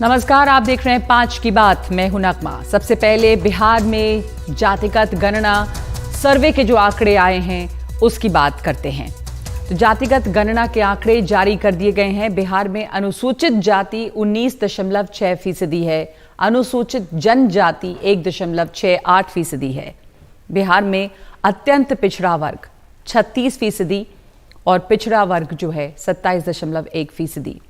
नमस्कार, आप देख रहे हैं 5 की बात। मैं हूं नगमा। सबसे पहले बिहार में जातिगत गणना सर्वे के जो आंकड़े आए हैं उसकी बात करते हैं। तो जातिगत गणना के आंकड़े जारी कर दिए गए हैं। बिहार में अनुसूचित जाति 19.6% है, अनुसूचित जनजाति 1.68% है। बिहार में अत्यंत पिछड़ा वर्ग 36% और पिछड़ा वर्ग जो है 27.1%।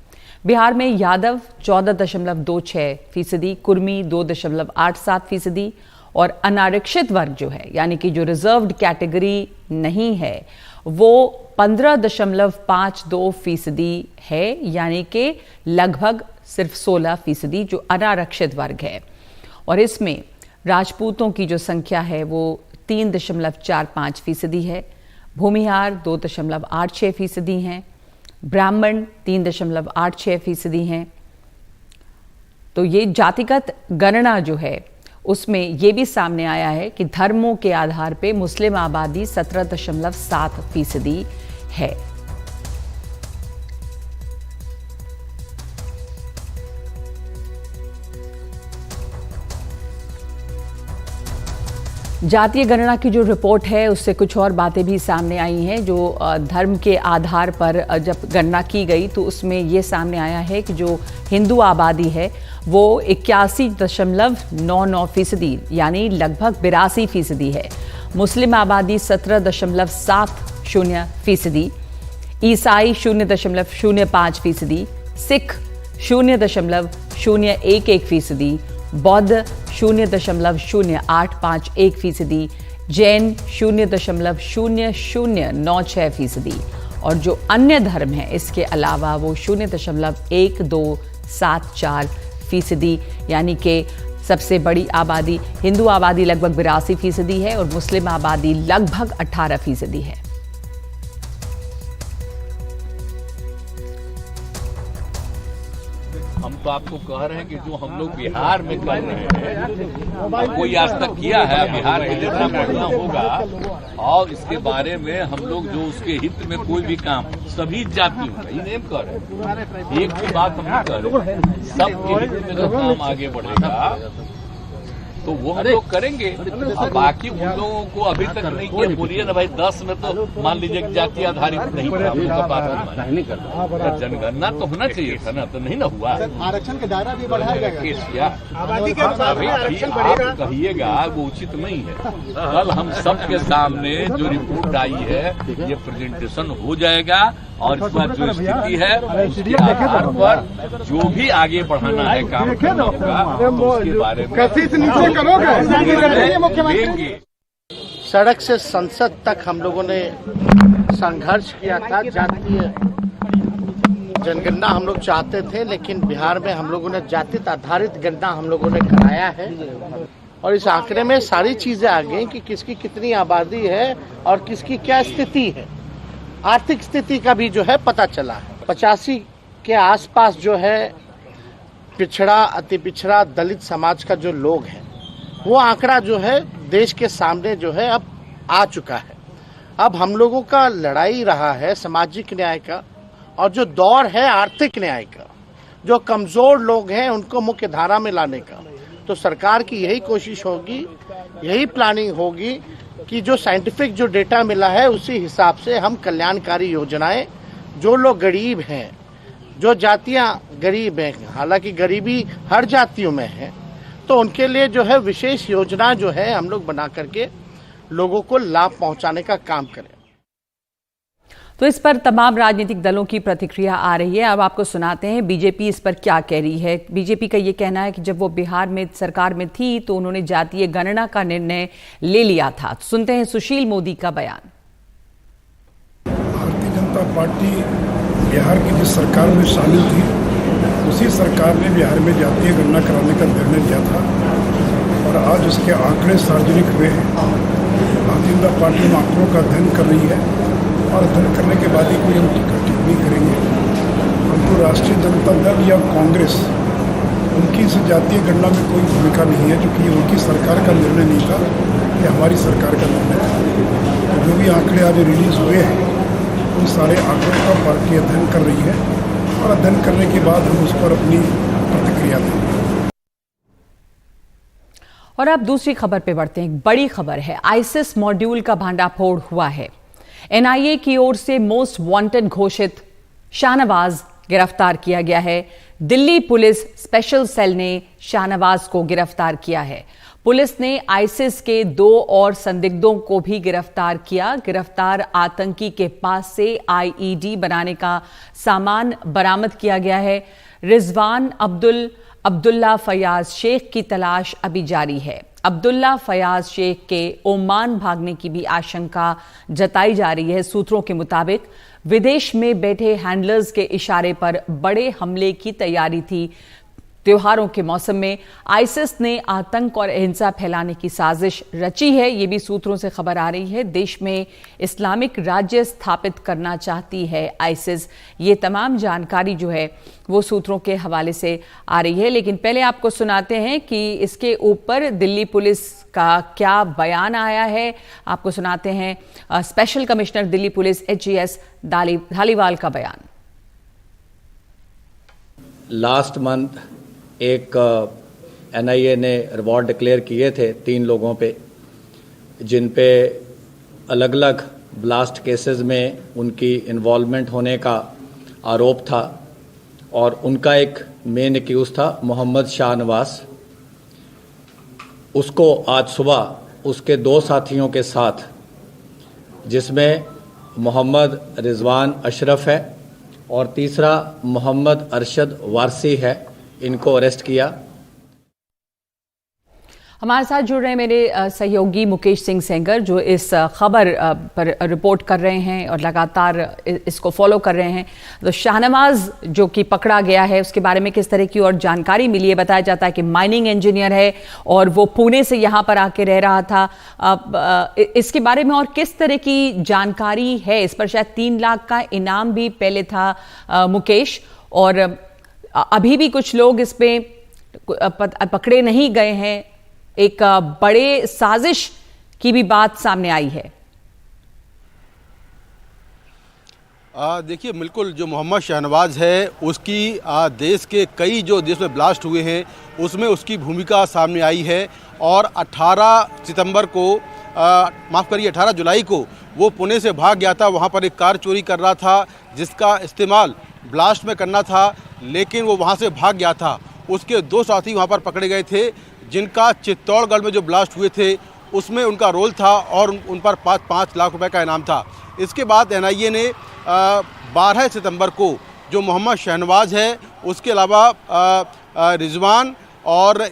बिहार में यादव 14.26%, कुर्मी 2.87% और अनारक्षित वर्ग जो है यानी कि जो रिजर्व्ड कैटेगरी नहीं है वो 15.52% है, यानी कि लगभग सिर्फ 16% जो अनारक्षित वर्ग है। और इसमें राजपूतों की जो संख्या है वो 3.45% है, भूमिहार 2.86% हैं, ब्राह्मण 3.86% हैं। तो ये जातिगत गणना जो है उसमें ये भी सामने आया है कि धर्मों के आधार पे मुस्लिम आबादी 17.7% है। जातीय गणना की जो रिपोर्ट है उससे कुछ और बातें भी सामने आई हैं। जो धर्म के आधार पर जब गणना की गई तो उसमें ये सामने आया है कि जो हिंदू आबादी है वो 81.99% यानी लगभग 82% है, मुस्लिम आबादी 17.70%, ईसाई 0.05%, सिख 0.011%, बौद्ध 0.0851%, जैन 0.0096% और जो अन्य धर्म है इसके अलावा वो 0.1274%, यानी कि सबसे बड़ी आबादी हिंदू आबादी लगभग 82% है और मुस्लिम आबादी लगभग 18% है। हम तो आपको कह रहे हैं कि जो हम लोग बिहार में कर रहे हैं कोई आज तक किया है बिहार में जितना बढ़िया होगा। और इसके बारे में हम लोग जो उसके हित में कोई भी काम सभी जातियों का ये कह रहे हैं, एक ही बात हम नहीं कह रहे हैं, सबके हित में जो काम आगे बढ़ेगा तो वो हम लोग करेंगे। और बाकी उन लोगों को अभी तक नहीं किया, बोलिए ना भाई 10 में तो मान लीजिए कि जाति आधारित नहीं था, जनगणना तो होना चाहिए था ना, तो नहीं ना हुआ। आरक्षण का दायरा भी बढ़ाया गया। आप कहिएगा वो उचित नहीं है। कल हम सबके सामने जो रिपोर्ट आई है ये प्रेजेंटेशन हो जाएगा और इस बार जो स्थिति है उसके आधार पर जो भी आगे बढ़ाना है काम करना होगा उसके बारे में देंगे। सड़क से संसद तक हम लोगों ने संघर्ष किया था। जातीय जनगणना हम लोग चाहते थे, लेकिन बिहार में हम लोगों ने जाति आधारित गणना हम लोगों ने कराया है और इस आंकड़े में सारी चीजें आ गई कि किसकी कितनी आबादी है और किसकी क्या स्थिति है। आर्थिक स्थिति का भी जो है पता चला है। 85 के आसपास जो है पिछड़ा, अति पिछड़ा, दलित समाज का जो लोग हैं वो आंकड़ा जो है देश के सामने जो है अब आ चुका है। अब हम लोगों का लड़ाई रहा है सामाजिक न्याय का और जो दौर है आर्थिक न्याय का। जो कमजोर लोग हैं उनको मुख्य धारा में लाने का। तो सरकार की यही कोशिश होगी, यही प्लानिंग होगी कि जो साइंटिफिक जो डेटा मिला है उसी हिसाब से हम कल्याणकारी योजनाएं, जो लोग गरीब हैं, जो जातियां गरीब हैं, हालांकि गरीबी हर जातियों में है, तो उनके लिए जो है विशेष योजना जो है हम लोग बना करके लोगों को लाभ पहुंचाने का काम करें। तो इस पर तमाम राजनीतिक दलों की प्रतिक्रिया आ रही है। अब आपको सुनाते हैं बीजेपी इस पर क्या कह रही है। बीजेपी का ये कहना है कि जब वो बिहार में सरकार में थी तो उन्होंने जातीय गणना का निर्णय ले लिया था। सुनते हैं सुशील मोदी का बयान। भारतीय जनता पार्टी बिहार की जिस सरकार में शामिल थी उसी सरकार ने बिहार में जातीय गणना कराने का निर्णय लिया था और आज उसके आंकड़े सार्वजनिक हुए हैं। भारतीय जनता पार्टी उन आंकड़ों का अध्ययन कर रही है और अध्ययन करने के बाद ही कोई हम टिप्पणी करेंगे। परंतु राष्ट्रीय जनता दल या कांग्रेस उनकी इस जातीय गणना में कोई भूमिका नहीं है, क्योंकि ये उनकी सरकार का निर्णय नहीं था, ये हमारी सरकार का निर्णय है। तो जो भी आंकड़े आज रिलीज हुए हैं उन सारे आंकड़ों का पार्टी अध्ययन कर रही है और अध्ययन करने के बाद हम उस पर अपनी प्रतिक्रिया किया था। और अब दूसरी खबर पे बढ़ते हैं। बड़ी खबर है, आईसिस मॉड्यूल का भांडाफोड़ हुआ है। एनआईए की ओर से मोस्ट वांटेड घोषित शाहनवाज गिरफ्तार किया गया है। दिल्ली पुलिस स्पेशल सेल ने शाहनवाज को गिरफ्तार किया है। पुलिस ने आईसिस के 2 और संदिग्धों को भी गिरफ्तार किया। गिरफ्तार आतंकी के पास से आईईडी बनाने का सामान बरामद किया गया है। रिजवान अब्दुल्ला फयाज शेख की तलाश अभी जारी है। अब्दुल्ला फयाज शेख के ओमान भागने की भी आशंका जताई जा रही है। सूत्रों के मुताबिक विदेश में बैठे हैंडलर्स के इशारे पर बड़े हमले की तैयारी थी। त्योहारों के मौसम में आईसिस ने आतंक और हिंसा फैलाने की साजिश रची है, ये भी सूत्रों से खबर आ रही है। देश में इस्लामिक राज्य स्थापित करना चाहती है आईसिस। ये तमाम जानकारी जो है वो सूत्रों के हवाले से आ रही है। लेकिन पहले आपको सुनाते हैं कि इसके ऊपर दिल्ली पुलिस का क्या बयान आया है। आपको सुनाते हैं special commissioner Delhi police HES Dhaliwal का बयान। लास्ट मंथ एक एनआईए ने रिवॉर्ड डिक्लेयर किए थे 3 लोगों पे, जिन पे अलग अलग ब्लास्ट केसेस में उनकी इन्वॉल्वमेंट होने का आरोप था। और उनका एक मेन एक्यूज था मोहम्मद शाहनवाज। उसको आज सुबह उसके 2 साथियों के साथ, जिसमें मोहम्मद रिजवान अशरफ है और तीसरा मोहम्मद अरशद वारसी है, इनको अरेस्ट किया। हमारे साथ जुड़ रहे हैं मेरे सहयोगी मुकेश सिंह सेंगर, जो इस खबर पर रिपोर्ट कर रहे हैं और लगातार इसको फॉलो कर रहे हैं। तो शाहनवाज जो कि पकड़ा गया है, उसके बारे में किस तरह की और जानकारी मिली है? बताया जाता है कि माइनिंग इंजीनियर है और वो पुणे से यहाँ पर आके रह रहा था। इसके बारे में और किस तरह की जानकारी है? इस पर शायद 3 लाख का इनाम भी पहले था मुकेश, और अभी भी कुछ लोग इस पे पकड़े नहीं गए हैं। एक बड़े साजिश की भी बात सामने आई है। देखिए, बिल्कुल जो मोहम्मद शाहनवाज है उसकी देश के कई जो देश में ब्लास्ट हुए हैं उसमें उसकी भूमिका सामने आई है। और 18 सितंबर को माफ़ करिए 18 जुलाई को वो पुणे से भाग गया था। वहाँ पर एक कार चोरी कर रहा था जिसका इस्तेमाल ब्लास्ट में करना था, लेकिन वो वहाँ से भाग गया था। उसके 2 साथी वहाँ पर पकड़े गए थे, जिनका चित्तौड़गढ़ में जो ब्लास्ट हुए थे उसमें उनका रोल था और उन पर 5 लाख रुपए का इनाम था। इसके बाद एनआईए ने 12 सितंबर को जो मोहम्मद शाहनवाज है, उसके अलावा रिजवान और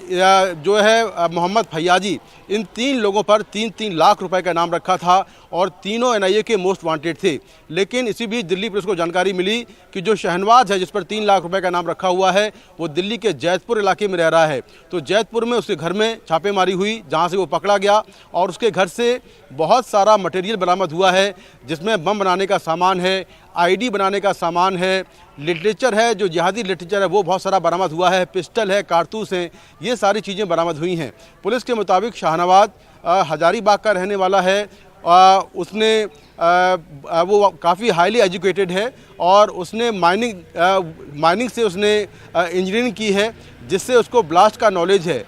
जो है मोहम्मद फैयाजी, इन 3 लोगों पर 3-3 लाख रुपए का इनाम रखा था और तीनों एनआईए के मोस्ट वांटेड थे। लेकिन इसी बीच दिल्ली पुलिस को जानकारी मिली कि जो शाहनवाज है, जिस पर 3 लाख रुपए का इनाम रखा हुआ है, वो दिल्ली के जैतपुर इलाके में रह रहा है। तो जैतपुर में उसके घर में छापेमारी हुई, जहाँ से वो पकड़ा गया और उसके घर से बहुत सारा मटेरियल बरामद हुआ है, जिसमें बम बनाने का सामान है, आईडी बनाने का सामान है, लिटरेचर है, जो जिहादी लिटरेचर है वो बहुत सारा बरामद हुआ है, पिस्टल है, कारतूस हैं, ये सारी चीज़ें बरामद हुई हैं। पुलिस के मुताबिक शाहनवाज हजारीबाग का रहने वाला है। उसने वो काफ़ी हाईली एजुकेटेड है और उसने माइनिंग से उसने इंजीनियरिंग की है, जिससे उसको ब्लास्ट का नॉलेज है।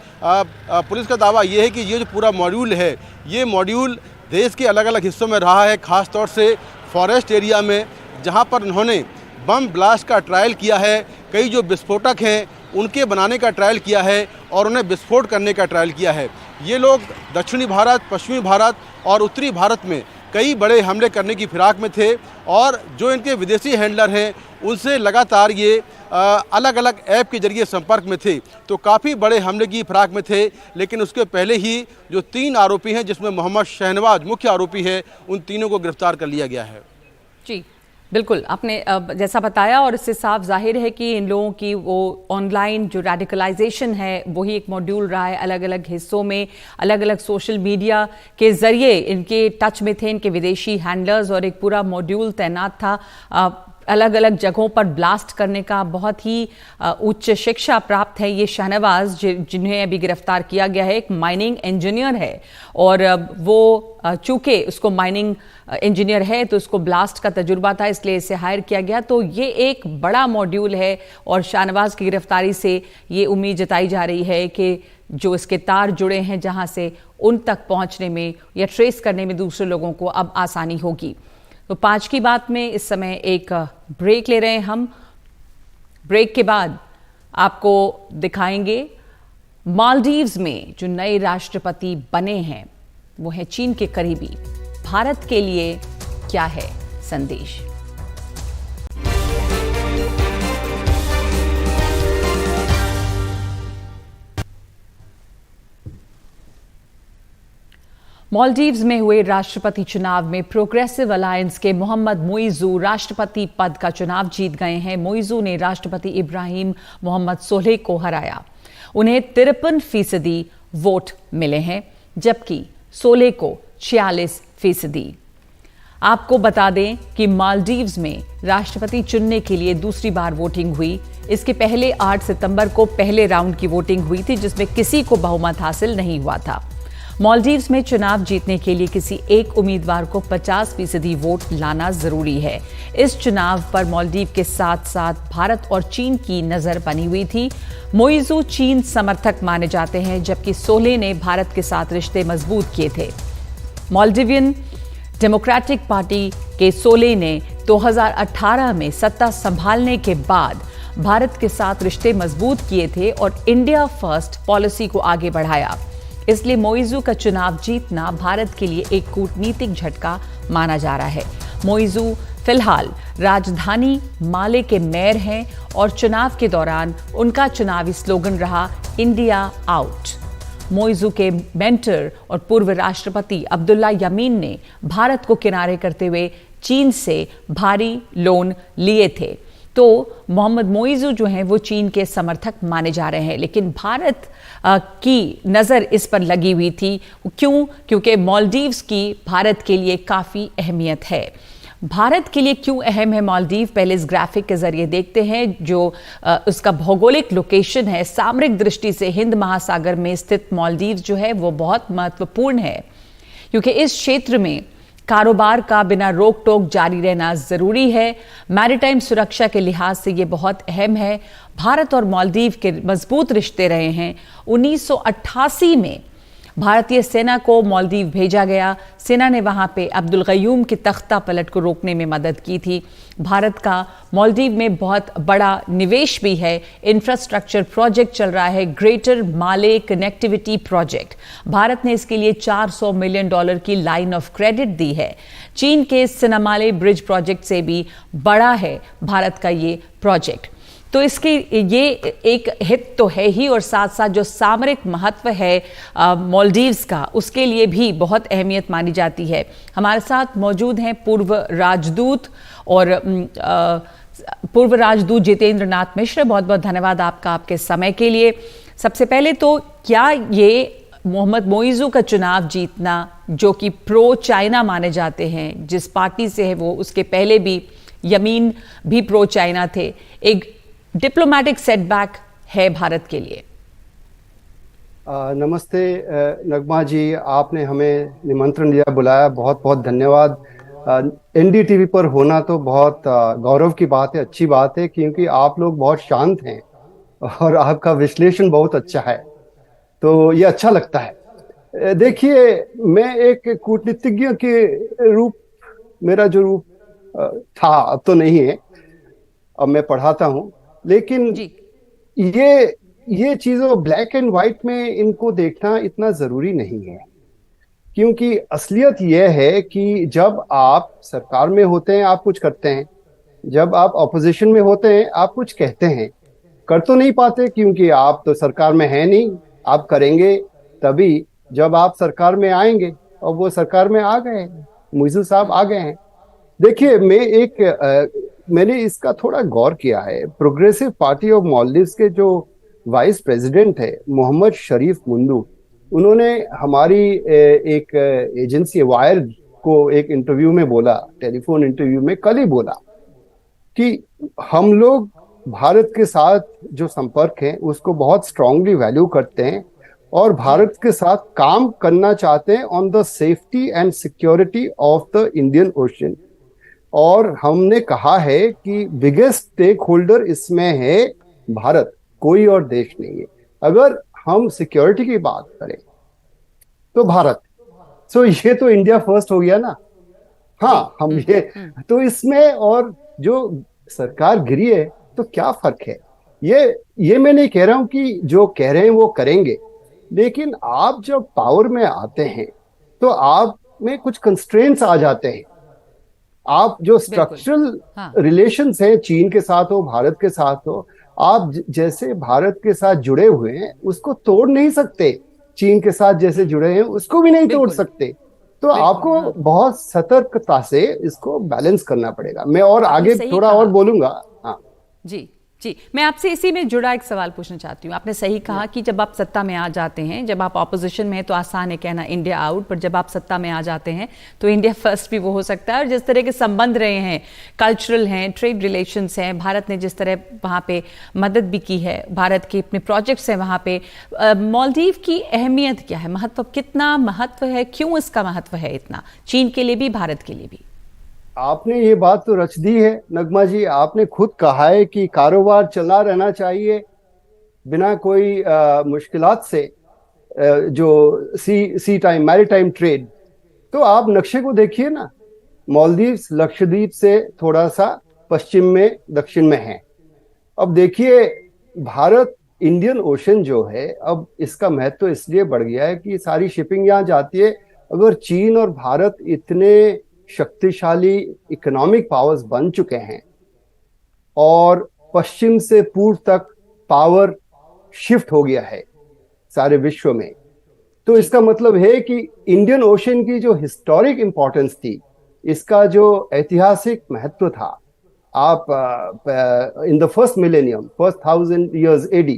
पुलिस का दावा ये है कि ये जो पूरा मॉड्यूल है, ये मॉड्यूल देश के अलग अलग हिस्सों में रहा है, ख़ास तौर से फॉरेस्ट एरिया में, जहाँ पर उन्होंने बम ब्लास्ट का ट्रायल किया है। कई जो विस्फोटक हैं उनके बनाने का ट्रायल किया है और उन्हें विस्फोट करने का ट्रायल किया है। ये लोग दक्षिणी भारत, पश्चिमी भारत और उत्तरी भारत में कई बड़े हमले करने की फिराक में थे और जो इनके विदेशी हैंडलर हैं उनसे लगातार ये अलग अलग ऐप के जरिए संपर्क में थे। तो काफ़ी बड़े हमले की फिराक में थे। लेकिन उसके पहले ही जो 3 आरोपी हैं, जिसमें मोहम्मद शाहनवाज मुख्य आरोपी है, उन तीनों को गिरफ्तार कर लिया गया है। जी बिल्कुल, आपने जैसा बताया, और इससे साफ जाहिर है कि इन लोगों की वो ऑनलाइन जो रेडिकलाइजेशन है वही एक मॉड्यूल रहा है। अलग अलग हिस्सों में अलग अलग सोशल मीडिया के जरिए इनके टच में थे इनके विदेशी हैंडलर्स और एक पूरा मॉड्यूल तैनात था। अलग अलग जगहों पर ब्लास्ट करने का बहुत ही उच्च शिक्षा प्राप्त है ये शाहनवाज, जिन्हें अभी गिरफ्तार किया गया है। एक माइनिंग इंजीनियर है और वो चूंकि उसको माइनिंग इंजीनियर है तो उसको ब्लास्ट का तजुर्बा था, इसलिए इसे हायर किया गया। तो ये एक बड़ा मॉड्यूल है और शाहनवाज की गिरफ्तारी से ये उम्मीद जताई जा रही है कि जो इसके तार जुड़े हैं जहां से उन तक पहुंचने में या ट्रेस करने में दूसरे लोगों को अब आसानी होगी। तो 5 की बात में इस समय एक ब्रेक ले रहे हैं हम। ब्रेक के बाद आपको दिखाएंगे मालदीव्स में जो नए राष्ट्रपति बने हैं वो हैं चीन के करीबी। भारत के लिए क्या है संदेश? मालदीव्स में हुए राष्ट्रपति चुनाव में प्रोग्रेसिव अलायंस के मोहम्मद मोइजू राष्ट्रपति पद का चुनाव जीत गए हैं। मोइजू ने राष्ट्रपति इब्राहिम मोहम्मद सोलेह को हराया। उन्हें 53% वोट मिले हैं जबकि सोलेह को 46%। आपको बता दें कि मालदीव्स में राष्ट्रपति चुनने के लिए दूसरी बार वोटिंग हुई। इसके पहले 8 सितंबर को पहले राउंड की वोटिंग हुई थी जिसमें किसी को बहुमत हासिल नहीं हुआ था। मालदीव्स में चुनाव जीतने के लिए किसी एक उम्मीदवार को 50% वोट लाना जरूरी है। इस चुनाव पर मालदीव के साथ साथ भारत और चीन की नजर बनी हुई थी। मोइजू चीन समर्थक माने जाते हैं जबकि सोलेह ने भारत के साथ रिश्ते मजबूत किए थे। मालदीवियन डेमोक्रेटिक पार्टी के सोलेह ने 2018 में सत्ता संभालने के बाद भारत के साथ रिश्ते मजबूत किए थे और इंडिया फर्स्ट पॉलिसी को आगे बढ़ाया। इसलिए मोइजू का चुनाव जीतना भारत के लिए एक कूटनीतिक झटका माना जा रहा है। मोइजू फिलहाल राजधानी माले के मेयर हैं और चुनाव के दौरान उनका चुनावी स्लोगन रहा इंडिया आउट। मोइजू के मेंटर और पूर्व राष्ट्रपति अब्दुल्ला यमीन ने भारत को किनारे करते हुए चीन से भारी लोन लिए थे। तो मोहम्मद मोइजू जो हैं वो चीन के समर्थक माने जा रहे हैं, लेकिन भारत की नज़र इस पर लगी हुई थी। क्यों? क्योंकि मालदीव्स की भारत के लिए काफ़ी अहमियत है। भारत के लिए क्यों अहम है मालदीव, पहले इस ग्राफिक के जरिए देखते हैं जो उसका भौगोलिक लोकेशन है। सामरिक दृष्टि से हिंद महासागर में स्थित मालदीव जो है वो बहुत महत्वपूर्ण है क्योंकि इस क्षेत्र में कारोबार का बिना रोक टोक जारी रहना जरूरी है। मैरीटाइम सुरक्षा के लिहाज से ये बहुत अहम है। भारत और मालदीव के मजबूत रिश्ते रहे हैं। 1988 में भारतीय सेना को मालदीव भेजा गया। सेना ने वहां पे अब्दुल गयूम की तख्ता पलट को रोकने में मदद की थी। भारत का मालदीव में बहुत बड़ा निवेश भी है। इंफ्रास्ट्रक्चर प्रोजेक्ट चल रहा है, ग्रेटर माले कनेक्टिविटी प्रोजेक्ट। भारत ने इसके लिए $400 मिलियन की लाइन ऑफ क्रेडिट दी है। चीन के सिनामाले ब्रिज प्रोजेक्ट से भी बड़ा है भारत का ये प्रोजेक्ट। तो इसके ये एक हित तो है ही और साथ साथ जो सामरिक महत्व है मालदीव्स का उसके लिए भी बहुत अहमियत मानी जाती है। हमारे साथ मौजूद हैं पूर्व राजदूत जितेंद्र नाथ मिश्र। बहुत बहुत धन्यवाद आपका, आपके समय के लिए। सबसे पहले तो क्या ये मोहम्मद मोइजू का चुनाव जीतना जो कि प्रो चाइना माने जाते हैं, जिस पार्टी से है वो, उसके पहले भी यमीन भी प्रो चाइना थे, एक डिप्लोमेटिक सेटबैक है भारत के लिए? नमस्ते नगमा जी, आपने हमें निमंत्रण दिया, बुलाया, बहुत बहुत धन्यवाद। एनडीटीवी पर होना तो बहुत गौरव की बात है, अच्छी बात है, क्योंकि आप लोग बहुत शांत हैं और आपका विश्लेषण बहुत अच्छा है, तो ये अच्छा लगता है। देखिए, मैं एक कूटनीतिज्ञ के रूप, मेरा जो रूप था अब तो नहीं है, अब मैं पढ़ाता हूँ, लेकिन ये चीजों ब्लैक एंड व्हाइट में इनको देखना इतना जरूरी नहीं है, क्योंकि असलियत यह है कि जब आप सरकार में होते हैं आप कुछ करते हैं, जब आप ऑपोजिशन में होते हैं आप कुछ कहते हैं, कर तो नहीं पाते क्योंकि आप तो सरकार में हैं नहीं। आप करेंगे तभी जब आप सरकार में आएंगे, और वो सरकार में आ गए, मोइजू साहब आ गए हैं। देखिए, मैंने इसका थोड़ा गौर किया है। प्रोग्रेसिव पार्टी ऑफ मालदीव्स के जो वाइस प्रेसिडेंट है मोहम्मद शरीफ मुंडू, उन्होंने हमारी एक एजेंसी वायर को एक इंटरव्यू में बोला, टेलीफोन इंटरव्यू में कल ही बोला कि हम लोग भारत के साथ जो संपर्क है उसको बहुत स्ट्रांगली वैल्यू करते हैं और भारत के साथ काम करना चाहते हैं on the safety and security of the Indian ocean. और हमने कहा है कि बिगेस्ट स्टेक होल्डर इसमें है भारत, कोई और देश नहीं है। अगर हम सिक्योरिटी की बात करें तो भारत, सो ये तो इंडिया फर्स्ट हो गया ना। हाँ, हम ये तो इसमें और जो सरकार गिरी है तो क्या फर्क है? ये मैं नहीं कह रहा हूं कि जो कह रहे हैं वो करेंगे, लेकिन आप जब पावर में आते हैं तो आप में कुछ कंस्ट्रेंट्स आ जाते हैं। आप जो स्ट्रक्चरल रिलेशंस हैं चीन के साथ हो, भारत के साथ हो, आप जैसे भारत के साथ जुड़े हुए हैं उसको तोड़ नहीं सकते, चीन के साथ जैसे जुड़े हैं उसको भी नहीं तोड़ सकते। तो आपको बहुत सतर्कता से इसको बैलेंस करना पड़ेगा। मैं और आगे थोड़ा और बोलूंगा। हाँ जी जी, मैं आपसे इसी में जुड़ा एक सवाल पूछना चाहती हूँ। आपने सही कहा कि जब आप सत्ता में आ जाते हैं, जब आप ऑपोजिशन में हैं तो आसान है कहना इंडिया आउट, पर जब आप सत्ता में आ जाते हैं तो इंडिया फर्स्ट भी वो हो सकता है। और जिस तरह के संबंध रहे हैं, कल्चरल हैं, ट्रेड रिलेशंस हैं, भारत ने जिस तरह वहाँ पे मदद भी की है, भारत के अपने प्रोजेक्ट्स हैं वहाँ पे, मालदीव की अहमियत क्या है, महत्व, कितना महत्व है, क्यों इसका महत्व है इतना, चीन के लिए भी भारत के लिए भी? आपने ये बात तो रच दी है नगमा जी। आपने खुद कहा है कि कारोबार चला रहना चाहिए बिना कोई मुश्किलात से, जो सी टाइम मैरीटाइम ट्रेड। तो आप नक्शे को देखिए ना, मालदीव्स लक्षद्वीप से थोड़ा सा पश्चिम में, दक्षिण में है। अब देखिए भारत इंडियन ओशन जो है, अब इसका महत्व इसलिए बढ़ गया है कि सारी शिपिंग यहाँ जाती है। अगर चीन और भारत इतने शक्तिशाली इकोनॉमिक पावर्स बन चुके हैं और पश्चिम से पूर्व तक पावर शिफ्ट हो गया है सारे विश्व में, तो इसका मतलब है कि इंडियन ओशन की जो हिस्टोरिक इंपॉर्टेंस थी, इसका जो ऐतिहासिक महत्व था, आप in the first millennium, first 1000 years AD,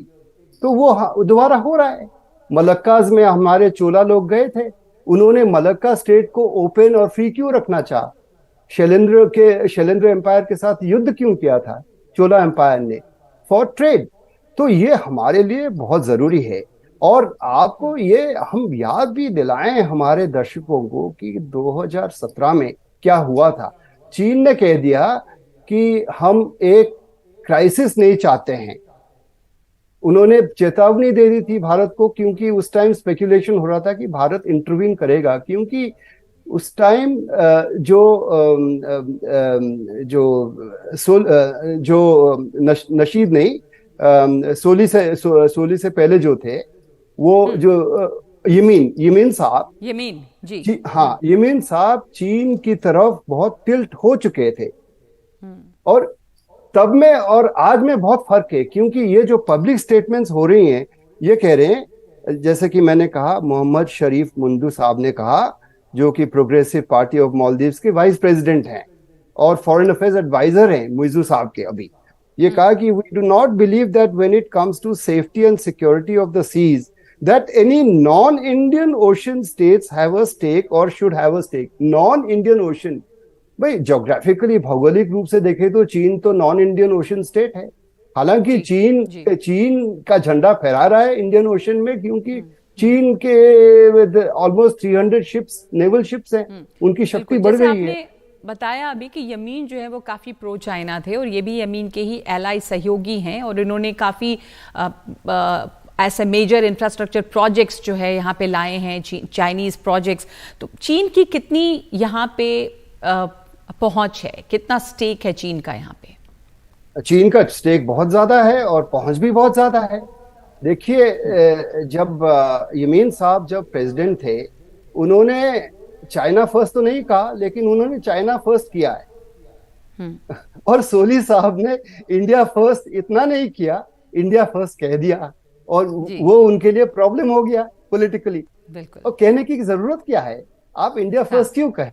तो वो दोबारा हो रहा है। मलक्काज में हमारे चोला लोग गए थे, उन्होंने मलक्का स्टेट को ओपन और फ्री क्यों रखना चाहा? शैलेंद्र एम्पायर के साथ युद्ध क्यों किया था चोला एम्पायर ने? For trade. तो ये हमारे लिए बहुत जरूरी है। और आपको ये हम याद भी दिलाएं हमारे दर्शकों को कि 2017 में क्या हुआ था। चीन ने कह दिया कि हम एक क्राइसिस नहीं चाहते हैं। उन्होंने चेतावनी दे दी थी भारत को, क्योंकि उस टाइम स्पेकुलेशन हो रहा था कि भारत इंटरवीन करेगा, क्योंकि उस टाइम नशीद नहीं, सोली से पहले जो थे वो जो यमीन साहब, यमीन जी, हाँ, यमीन साहब चीन की तरफ बहुत टिल्ट हो चुके थे। और तब में और आज में बहुत फर्क है, क्योंकि ये जो पब्लिक स्टेटमेंट्स हो रही हैं, ये कह रहे हैं, जैसे कि मैंने कहा, मोहम्मद शरीफ मुंदू साहब ने कहा, जो कि प्रोग्रेसिव पार्टी ऑफ मालदीव्स के वाइस प्रेसिडेंट हैं और फॉरेन अफेयर्स एडवाइजर हैं मुइजू साहब के, अभी ये कहा कि we do not believe that when it comes to safety and security of the seas that any non Indian Ocean states have a stake और should have a stake. Non Indian Ocean, भाई geographically, भौगोलिक रूप से देखें तो चीन तो non Indian ocean state है। हालांकि चीन का झंडा फहरा रहा है इंडियन ओशन में, क्योंकि चीन के ऑलमोस्ट 300 शिप्स, नेवल शिप्स हैं, उनकी शक्ति बढ़ गई है। बताया अभी कि यमीन जो है वो काफी प्रो चाइना थे और ये भी यमीन के ही एलाई सहयोगी हैं, और इन्होंने काफी ऐसे मेजर इंफ्रास्ट्रक्चर प्रोजेक्ट्स जो है यहाँ पे लाए हैं, चाइनीज प्रोजेक्ट्स। तो चीन की कितनी यहाँ पे पहुंच है, कितना स्टेक है चीन का यहाँ पे? चीन का स्टेक बहुत ज्यादा है और पहुंच भी बहुत ज्यादा है। देखिए, जब यमीन साहब जब प्रेसिडेंट थे, उन्होंने चाइना फर्स्ट तो नहीं कहा, लेकिन उन्होंने चाइना फर्स्ट किया है। और सोली साहब ने इंडिया फर्स्ट इतना नहीं किया, इंडिया फर्स्ट कह दिया, और वो उनके लिए प्रॉब्लम हो गया पॉलिटिकली। और कहने की जरूरत क्या है, आप इंडिया फर्स्ट क्यों कहें?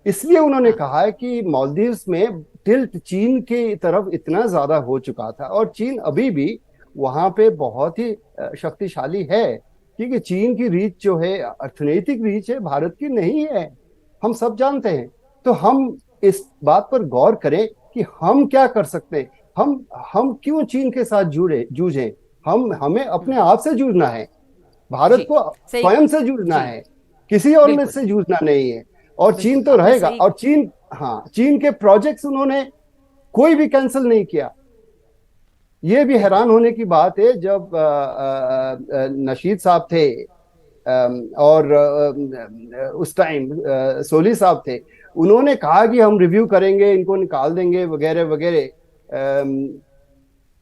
इसलिए उन्होंने कहा है कि मालदीव्स में टिल्ट चीन की तरफ इतना ज्यादा हो चुका था, और चीन अभी भी वहां पे बहुत ही शक्तिशाली है, क्योंकि चीन की रीच जो है, अर्थनैतिक रीच है, भारत की नहीं है, हम सब जानते हैं। तो हम इस बात पर गौर करें कि हम क्या कर सकते हैं, हम क्यों चीन के साथ जूझें। हमें अपने आप से जूझना है, भारत को स्वयं से जूझना है, किसी और में से जूझना नहीं है। और चीन तो रहेगा। और चीन, हाँ, चीन के प्रोजेक्ट्स उन्होंने कोई भी कैंसिल नहीं किया। ये भी हैरान होने की बात है, जब नशीद साहब थे और उस टाइम सोली साहब थे, उन्होंने कहा कि हम रिव्यू करेंगे, इनको निकाल देंगे वगैरह वगैरह,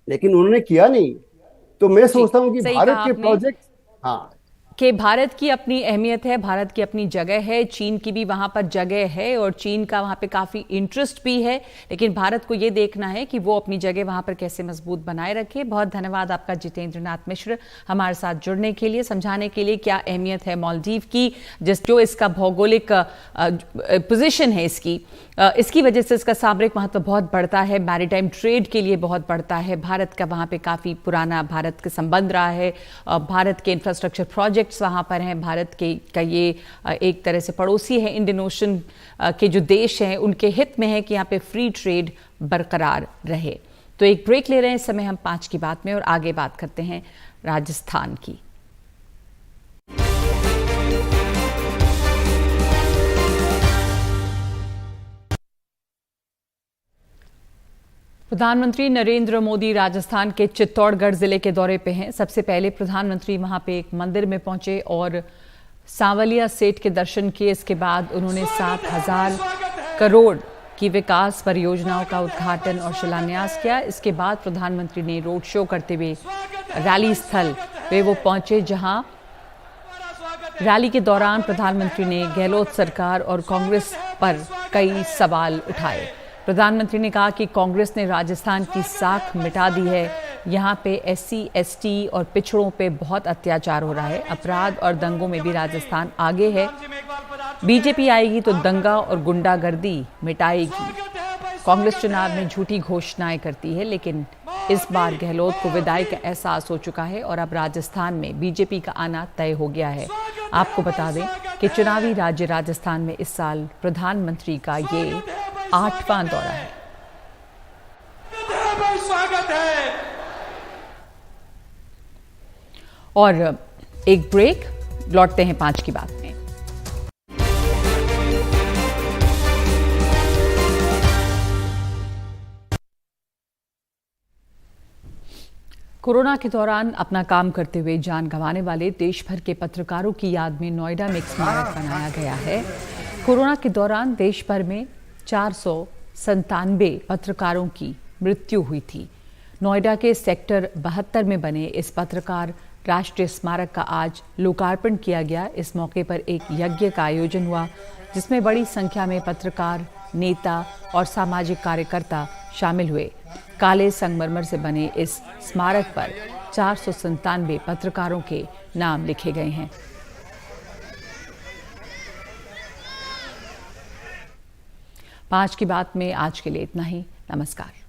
लेकिन उन्होंने किया नहीं। तो मैं सोचता हूं कि भारत के प्रोजेक्ट, हाँ, कि भारत की अपनी अहमियत है, भारत की अपनी जगह है, चीन की भी वहां पर जगह है और चीन का वहां पे काफी इंटरेस्ट भी है, लेकिन भारत को ये देखना है कि वो अपनी जगह वहां पर कैसे मजबूत बनाए रखे। बहुत धन्यवाद आपका जितेंद्र नाथ मिश्र, हमारे साथ जुड़ने के लिए, समझाने के लिए क्या अहमियत है मालदीव की, जो इसका भौगोलिक पोजिशन है, इसकी वजह से इसका सामरिक महत्व बहुत बढ़ता है, मैरीटाइम ट्रेड के लिए बहुत बढ़ता है। भारत का वहां पे काफी पुराना भारत के संबंध रहा है, भारत के इंफ्रास्ट्रक्चर प्रोजेक्ट्स वहां पर हैं, भारत का ये एक तरह से पड़ोसी है, इंडियन ओशन के जो देश हैं उनके हित में है कि यहाँ पे फ्री ट्रेड बरकरार रहे। तो एक ब्रेक ले रहे हैं इस समय हम 5 की बात में, और आगे बात करते हैं राजस्थान की। प्रधानमंत्री नरेंद्र मोदी राजस्थान के चित्तौड़गढ़ जिले के दौरे पे हैं। सबसे पहले प्रधानमंत्री वहां पे एक मंदिर में पहुंचे और सांवलिया सेठ के दर्शन किए। इसके बाद उन्होंने 7,000 करोड़ की विकास परियोजनाओं का उद्घाटन और शिलान्यास किया। इसके बाद प्रधानमंत्री ने रोड शो करते हुए रैली स्थल पे वो पहुंचे, जहां रैली के दौरान प्रधानमंत्री ने गहलोत सरकार और कांग्रेस पर कई सवाल उठाए। प्रधानमंत्री ने कहा कि कांग्रेस ने राजस्थान की साख मिटा दी है, यहाँ पे SC ST और पिछड़ों पे बहुत अत्याचार हो रहा है, अपराध और दंगों में भी राजस्थान आगे है। बीजेपी आएगी तो दंगा और गुंडागर्दी मिटाएगी। कांग्रेस चुनाव में झूठी घोषणाएं करती है, लेकिन इस बार गहलोत को विदाई का एहसास हो चुका है और अब राजस्थान में बीजेपी का आना तय हो गया है। आपको बता दें कि चुनावी राज्य राजस्थान में इस साल प्रधानमंत्री का ये 8वां दौरा है। और एक ब्रेक, लौटते हैं 5 की बात में। कोरोना के दौरान अपना काम करते हुए जान गंवाने वाले देश भर के पत्रकारों की याद में नोएडा में एक स्मारक बनाया गया है। कोरोना के दौरान देश भर में 497 पत्रकारों की मृत्यु हुई थी। नोएडा के सेक्टर 72 में बने इस पत्रकार राष्ट्रीय स्मारक का आज लोकार्पण किया गया। इस मौके पर एक यज्ञ का आयोजन हुआ, जिसमें बड़ी संख्या में पत्रकार, नेता और सामाजिक कार्यकर्ता शामिल हुए। काले संगमरमर से बने इस स्मारक पर 497 पत्रकारों के नाम लिखे गए हैं। 5 की बात में आज के लिए इतना ही। नमस्कार।